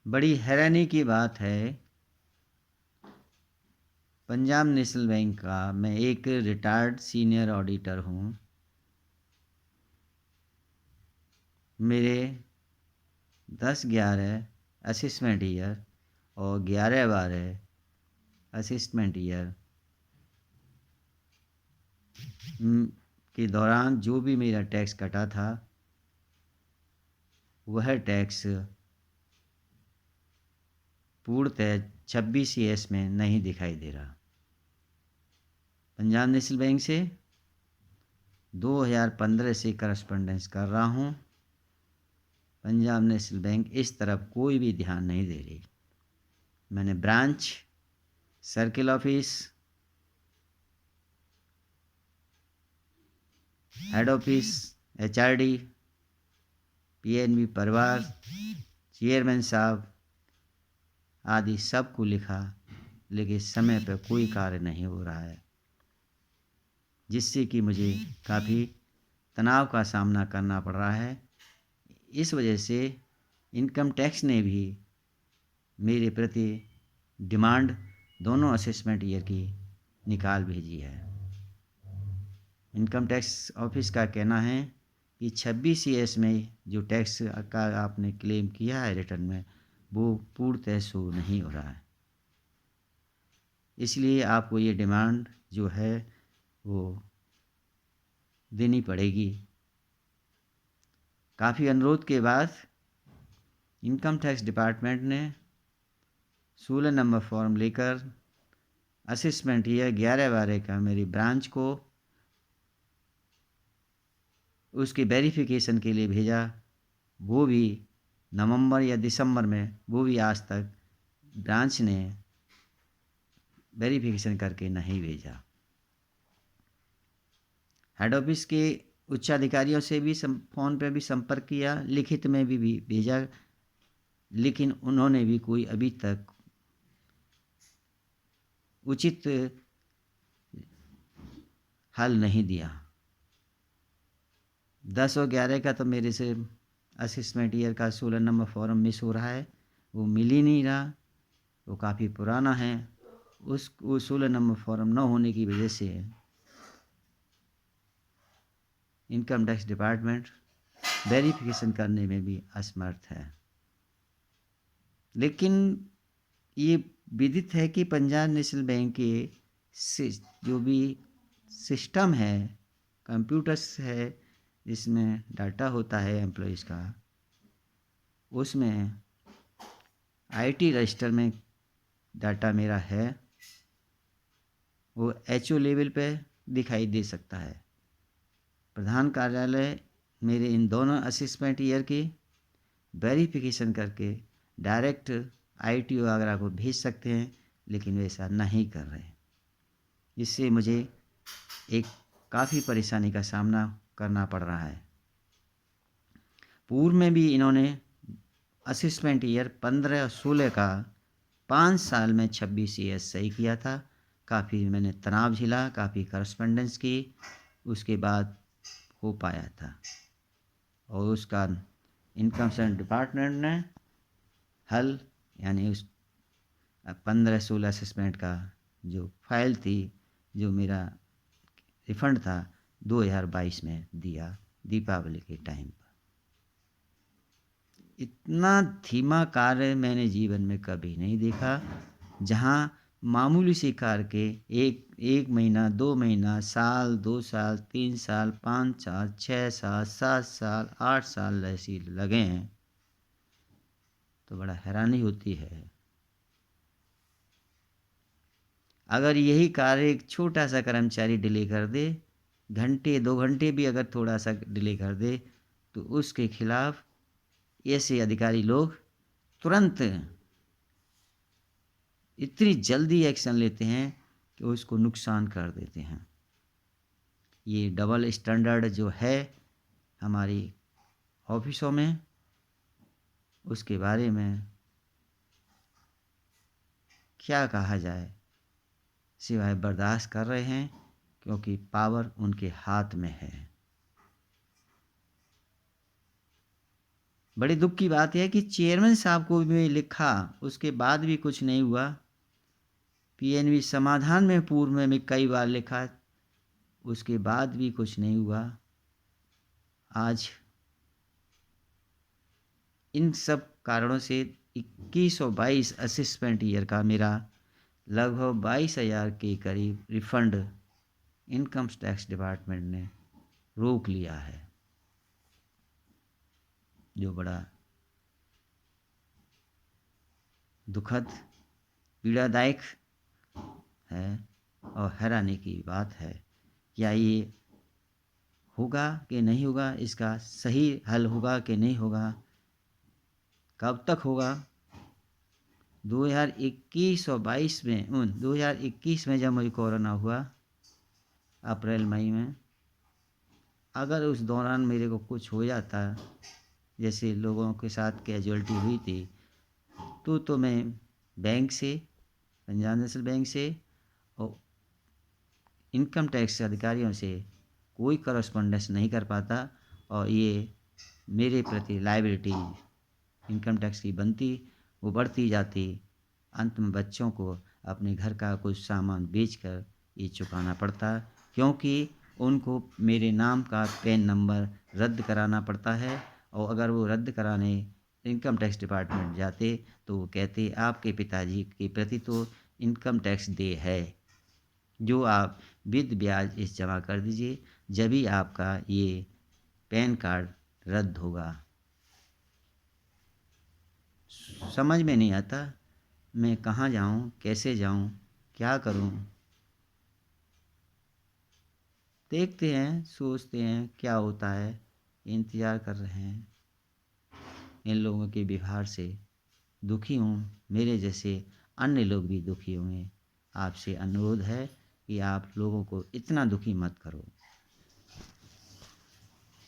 बड़ी हैरानी की बात है, पंजाब नेशनल बैंक का मैं एक रिटायर्ड सीनियर ऑडिटर हूँ। मेरे 10-11 असिस्टेंट ईयर और 11-12 असिस्टेंट ईयर के दौरान जो भी मेरा टैक्स कटा था, वह टैक्स पूर्णतः 26 ईएस में नहीं दिखाई दे रहा। पंजाब नेशनल बैंक से 2015 से करस्पॉन्डेंस कर रहा हूँ। पंजाब नेशनल बैंक इस तरफ कोई भी ध्यान नहीं दे रही। मैंने branch, circle office, head office, HRD, PNB परिवार, चेयरमैन साहब आदि सबको लिखा, लेकिन समय पर कोई कार्य नहीं हो रहा है, जिससे कि मुझे काफ़ी तनाव का सामना करना पड़ रहा है। इस वजह से इनकम टैक्स ने भी मेरे प्रति डिमांड दोनों असेसमेंट ईयर की निकाल भेजी है। इनकम टैक्स ऑफिस का कहना है कि 26 ईएस में जो टैक्स का आपने क्लेम किया है रिटर्न में, वो पूर्णतः शो नहीं हो रहा है। इसलिए आपको ये डिमांड जो है वो देनी पड़ेगी। काफ़ी अनुरोध के बाद इनकम टैक्स डिपार्टमेंट ने 16 नंबर फॉर्म लेकर असेसमेंट ईयर 11-12 का मेरी ब्रांच को उसके वेरिफिकेशन के लिए भेजा। वो भी नवंबर या दिसंबर में, वो भी आज तक ब्रांच ने वेरिफिकेशन करके नहीं भेजा। हेड ऑफिस के उच्चाधिकारियों से भी फ़ोन पे भी संपर्क किया, लिखित में भी भेजा, लेकिन उन्होंने भी कोई अभी तक उचित हल नहीं दिया। 10 और 11 का तो मेरे से असिस्मेंट ईयर का 16 नंबर फॉर्म मिस हो रहा है, वो मिल ही नहीं रहा। वो काफ़ी पुराना है। वो 16 नंबर फॉर्म न होने की वजह से इनकम टैक्स डिपार्टमेंट वेरिफिकेशन करने में भी असमर्थ है। लेकिन ये विदित है कि पंजाब नेशनल बैंक के जो भी सिस्टम है, कंप्यूटर्स है जिसमें डाटा होता है एम्प्लॉयज़ का, उसमें आईटी रजिस्टर में डाटा मेरा है, वो एचओ लेवल पे दिखाई दे सकता है। प्रधान कार्यालय मेरे इन दोनों असिस्टेंट ईयर की वेरिफिकेशन करके डायरेक्ट आईटी वगैरह को भेज सकते हैं, लेकिन वे ऐसा नहीं कर रहे। इससे मुझे एक काफ़ी परेशानी का सामना करना पड़ रहा है। पूर्व में भी इन्होंने असिस्टेंट ईयर 15 और 16 का 5 साल में 26 ईएस सही किया था। काफ़ी मैंने तनाव झेला, काफ़ी करस्पॉन्डेंस की, उसके बाद हो पाया था। और उसका इनकम टैक्स डिपार्टमेंट ने हल, यानी उस 15-16 असेसमेंट का जो फाइल थी, जो मेरा रिफंड था, 2022 में दिया, दीपावली के टाइम पर। इतना धीमा कार्य मैंने जीवन में कभी नहीं देखा, जहां मामूली सी कार्य के एक महीना, 2 महीना, साल, 2 साल, 3 साल, 5 साल, 6 साल, 7 साल, 8 साल ऐसी लगे हैं, तो बड़ा हैरानी होती है। अगर यही कार्य एक छोटा सा कर्मचारी डिले कर दे, घंटे 2 घंटे भी अगर थोड़ा सा डिले कर दे, तो उसके खिलाफ ऐसे अधिकारी लोग तुरंत इतनी जल्दी एक्शन लेते हैं कि उसको नुकसान कर देते हैं। ये डबल स्टैंडर्ड जो है हमारी ऑफिसों में, उसके बारे में क्या कहा जाए, सिवाय बर्दाश्त कर रहे हैं, क्योंकि पावर उनके हाथ में है। बड़े दुख की बात है कि चेयरमैन साहब को भी लिखा, उसके बाद भी कुछ नहीं हुआ। पीएनबी समाधान में पूर्व में भी कई बार लिखा, उसके बाद भी कुछ नहीं हुआ। आज इन सब कारणों से 21 और 22 असेसमेंट ईयर का मेरा लगभग 22,000 के करीब रिफंड इनकम टैक्स डिपार्टमेंट ने रोक लिया है, जो बड़ा दुखद, पीड़ादायक है और हैरानी की बात है। क्या ये होगा कि नहीं होगा, इसका सही हल होगा कि नहीं होगा, कब तक होगा? 2021 और 22 में 2021 में जब मुझे कोरोना हुआ, अप्रैल मई में, अगर उस दौरान मेरे को कुछ हो जाता, जैसे लोगों के साथ कैजुअलिटी हुई थी, तो मैं बैंक से, पंजाब नेशनल बैंक से और इनकम टैक्स अधिकारियों से कोई करस्पॉन्डेंस नहीं कर पाता, और ये मेरे प्रति लायबिलिटी इनकम टैक्स की बनती, वो बढ़ती जाती। अंत में बच्चों को अपने घर का कुछ सामान बेचकर ये चुकाना पड़ता, क्योंकि उनको मेरे नाम का पैन नंबर रद्द कराना पड़ता है। और अगर वो रद्द कराने इनकम टैक्स डिपार्टमेंट जाते तो वो कहते आपके पिताजी के प्रति तो इनकम टैक्स दे है, जो आप विद ब्याज इस जमा कर दीजिए, जभी आपका ये पैन कार्ड रद्द होगा। समझ में नहीं आता मैं कहाँ जाऊँ, कैसे जाऊँ, क्या करूँ। देखते हैं, सोचते हैं क्या होता है, इंतज़ार कर रहे हैं। इन लोगों के व्यवहार से दुखी हूँ, मेरे जैसे अन्य लोग भी दुखी होंगे। आपसे अनुरोध है कि आप लोगों को इतना दुखी मत करो।